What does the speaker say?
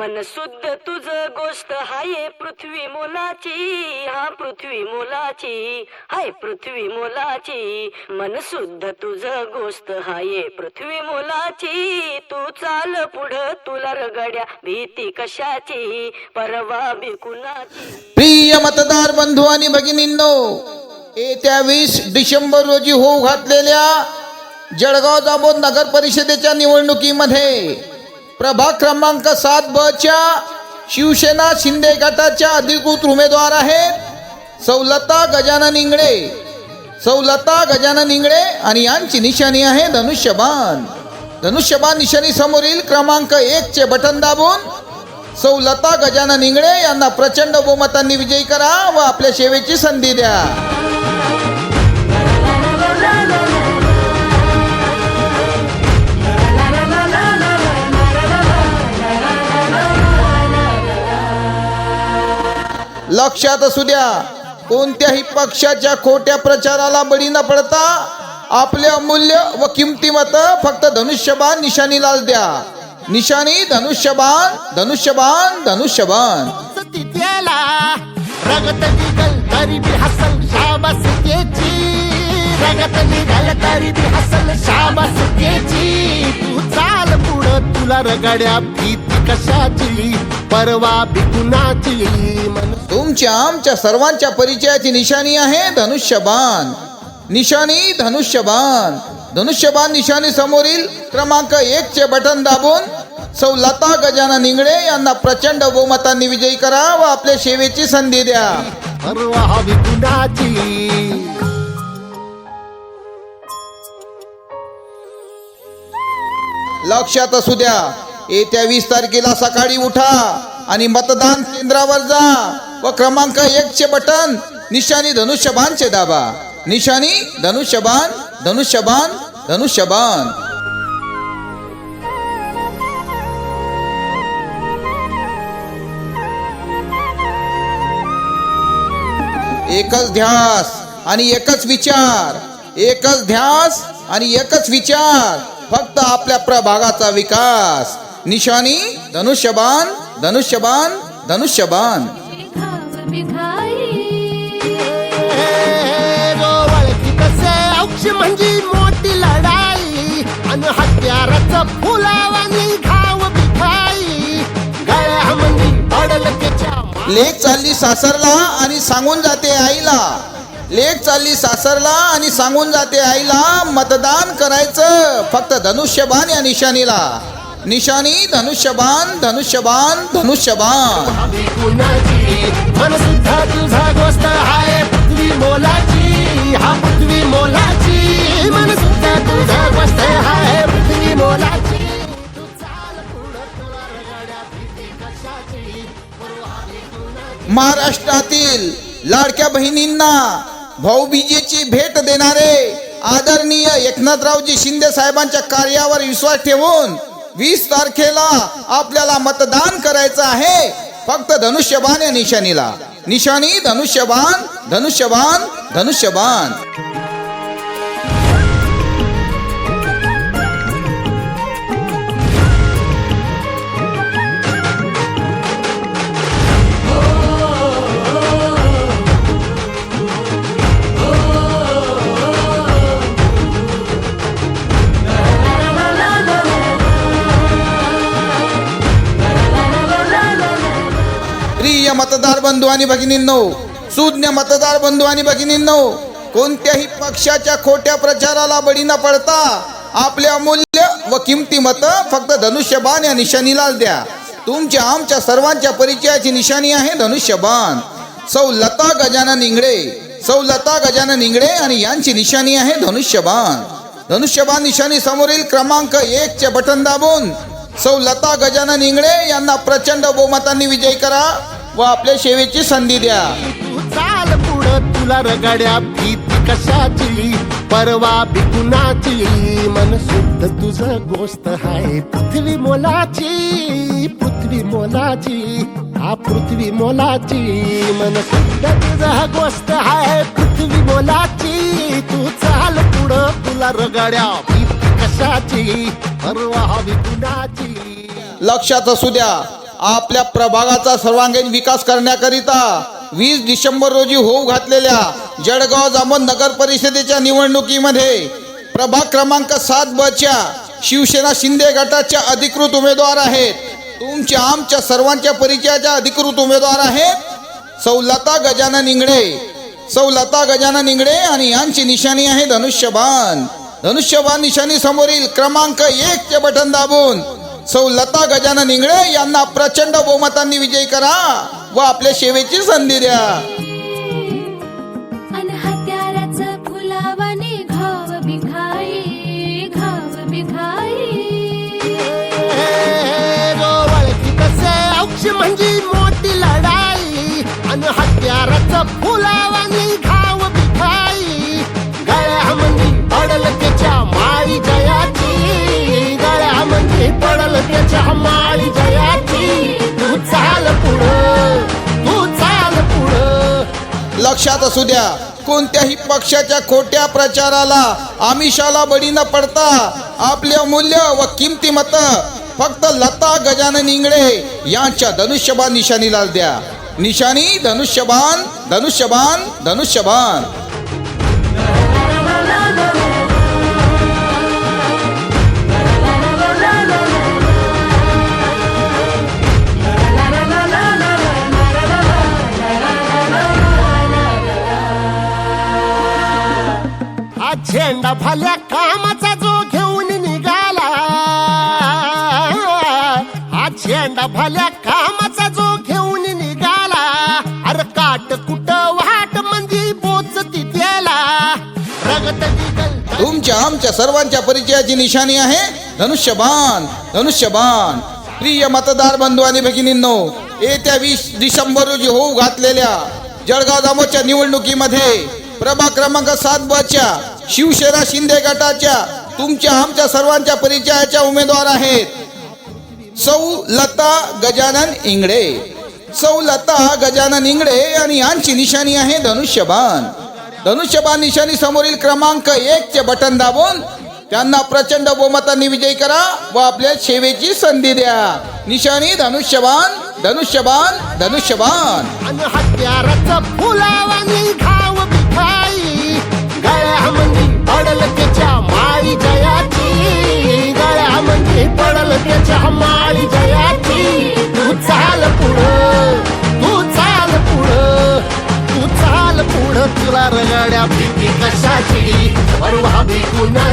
मन शुद्ध तुझ गोष्ट हाय पृथ्वी मोलाची, हा पृथ्वी मोलाची, हाय पृथ्वी मोलाची. मन शुद्ध तुझ गोष्ट हाय पृथ्वी मोलाची. तू चाल पुढं तुला रगड्या भीती कशाची, परवा बी कुणाची. प्रिय मतदार बंधू आणि भगिनींनो, येत्या 20 डिसेंबर रोजी होऊ घातलेल्या जळगाव जामोद नगर परिषदेच्या निवडणुकीमध्ये प्रभाग क्रमांक 7 ब च्या शिवसेना शिंदे गटाच्या अधिकृत उमेदवार आहेत सौलता गजानन इंगळे. सौलता गजानन इंगळे आणि यांची निशाणी आहे धनुष्यबाण. धनुष्यबाण निशाणी समोरील क्रमांक 1 चे बटन दाबून सौलता गजानन इंगळे यांना प्रचंड बहुमतांनी विजयी करा व आपल्या सेवेची संधी द्या. लक्षात असू द्या, कोणत्याही पक्षाच्या खोट्या प्रचाराला बळी न पडता आपले अमूल्य व किमती मत फक्त धनुष्यबाण निशाणीलाच द्या. निशाणी धनुष्यबाण, धनुष्यबाण, धनुष्यबाण. रगत निघल तरी बी हसल शाबास त्याची, रगत निघल तरी बी हसल शाबास त्याची. तू चाल पुढं तुला रगड्या भीती कशाची, परवा बी कुणाची. तुमच्या आमच्या सर्वांच्या परिचयाची निशाणी आहे धनुष्यबाण. निशाणी धनुष्यबाण. धनुष्यबाण निशाणी समोरील क्रमांक 1 चे बटन दाबून सौलता गजानन इंगळे यांना प्रचंड बहुमतांनी विजयी करा व आपल्या सेवेची संधी द्या. परवा हवी कुणाची. लक्षात असू द्या, येत्या 20 तारखेला सकाळी उठा आणि मतदान केंद्रावर जा व क्रमांक 1 चे बटन निशाणी धनुष्यबाण चे दाबा. निशाणी धनुष्यबाण, धनुष्यबाण, धनुष्यबाण. एकच ध्यास आणि एकच विचार, एकच ध्यास आणि एकच विचार, फक्त आपल्या प्रभागाचा विकास. निशाणी धनुष्यबाण, धनुष्यबाण, धनुष्यबाण. म्हणजे मोठी लढाई आणि हत्याराचं फुलावानी घाव बिखाई. गळ्यामध्ये अडल त्याच्या लेक चालली सासरला आणि सांगून जाते आईला. लेक चालली सासरला आणि सांगून जाते आईला, मतदान करायचं फक्त धनुष्यबाण या निशाणीला. निशाणी धनुष्यबाण, धनुष्यबाण, धनुष्यबाण. मन सुद्धा तुझा गोष्ट हाय पृथ्वी मोलाची, हा पृथ्वी मोलाची. मन सुद्धा तुझा गोष्ट हाय पृथ्वी मोलाची. महाराष्ट्रातील लाडक्या बहिणींना भाऊबीजेची भेट देणारे आदरणीय एकनाथरावजी शिंदे साहेबांच्या कार्यावर विश्वास ठेवून 20 तारखेला आपल्याला मतदान करायचं आहे फक्त धनुष्यबाण या निशाणीला. निशाणी धनुष्यबाण, धनुष्यबाण, धनुष्यबाण. प्रिय मतदार बंधू आणि भगिनींनो, सुज्ञ मतदार बंधू आणि भगिनींनो, कोणत्याही पक्षाच्या खोट्या प्रचाराला बळी न पडता आपले अमूल्य व किमती मत फक्त धनुष्यबाण या निशाणीलाच द्या. तुमच्या आमच्या सर्वांच्या परिचयाची निशाणी आहे धनुष्यबाण. सौलता गजानन इंगळे. सौलता गजानन इंगळे आणि यांची निशाणी आहे धनुष्यबाण. धनुष्यबाण निशाणी समोरील क्रमांक 1 चे बटन दाबून सौलता गजानन इंगळे यांना प्रचंड बहुमतांनी विजयी करा व आपल्या सेवेची संधी द्या. चाल पुढं तुला रगड्या भीती कशाची, परवा बी कुणाची. मन शुद्ध तुझं गोष्ट हाय पृथ्वी मोलाची, पृथ्वी मोलाची, हा पृथ्वी मोलाची. मन शुद्ध तुझं गोष्ट हाय पृथ्वी मोलाची. तू चाल पुढं तुला रगड्या भीती कशाची, परवा हवी कुणाची. लक्षात असू द्या, आपल्या प्रभागाचा सर्वांगीण विकास करण्याकरिता 20 डिसेंबर रोजी होऊ घातलेल्या जळगाव जामोद नगर परिषदेच्या निवडणुकीमध्ये प्रभाग क्रमांक 7 च्या शिवसेना शिंदे गटाच्या अधिकृत उमेदवार आहेत. तुमच्या आमच्या सर्वांच्या परिचयाच्या अधिकृत उमेदवार आहेत सौ लता गजानन इंगळे. सौ लता गजानन इंगळे आणि यांची निशाणी आहे धनुष्यबाण. धनुष्यबाण निशाणी समोरील क्रमांक 1 चे बटन दाबून सौ लता गजानन इंगळे यांना प्रचंड बहुमतांनी विजयी करा व आपल्या सेवेची संधी द्या. अन हत्याराचं फुलावाने घाव बिघाई घाव बिघाई ओळखी तसे औक्ष म्हणजे मोठी लढाई अन हत्याराचं फुलावानी घाव बिघाई. गळ्यामध्ये पडल त्याच्या माळी जयाची गळ्यामध्ये पडल त्याच्या माळी जयाची. तू चाल पुढं तू चाल पुढं. लक्षात असू द्या, कोणत्याही पक्षाच्या खोट्या प्रचाराला आमिषाला बळी न पडता आपले अमूल्य व किमती मत फक्त लता गजानन इंगळे यांच्या धनुष्यबाण निशाणीला द्या. निशाणी धनुष्यबाण धनुष्यबाण धनुष्यबाण. हा झेंडा भल्या कामाचा जो घेऊन निघाला हा झेंडा भल्या कामाचा जो घेऊन निघाला. अरे काट कुट वाट मंदी पोचती त्याला रगत निघल. तुमच्या आमच्या सर्वांच्या परिचयाची निशाणी आहे धनुष्यबाण धनुष्यबाण. प्रिय मतदार बंधू आणि भगिनींनो, येत्या 20 डिसेंबर रोजी होऊ घातलेल्या जळगाव जामोदच्या निवडणुकीमध्ये प्रभाग क्रमांक 7 च्या शिवसेना शिंदे गटाच्या तुमच्या आमच्या सर्वांच्या परिचयाच्या उमेदवार आहेत सौ लता गजानन इंगळे. सौ लता गजानन इंगळे आणि यांची निशाणी आहे धनुष्यबाण. धनुष्यबाण निशाणी समोरील क्रमांक 1 चे बटन दाबून त्यांना प्रचंड बहुमतांनी विजयी करा व आपल्या सेवेची संधी द्या. निशाणी धनुष्यबाण धनुष्यबाण धनुष्यबाण. अन हत्याराचं फुलावानी घाव बिघाई गळ्यामध्ये पडल त्याच्या माळी जयाची गळ्यामध्ये पडल त्याच्या माळी जयाची. तू चाल पुढं तू चाल पुढं तू चाल पुढं. तुला रगड्या भीती कशाची परवा भी कुणाची.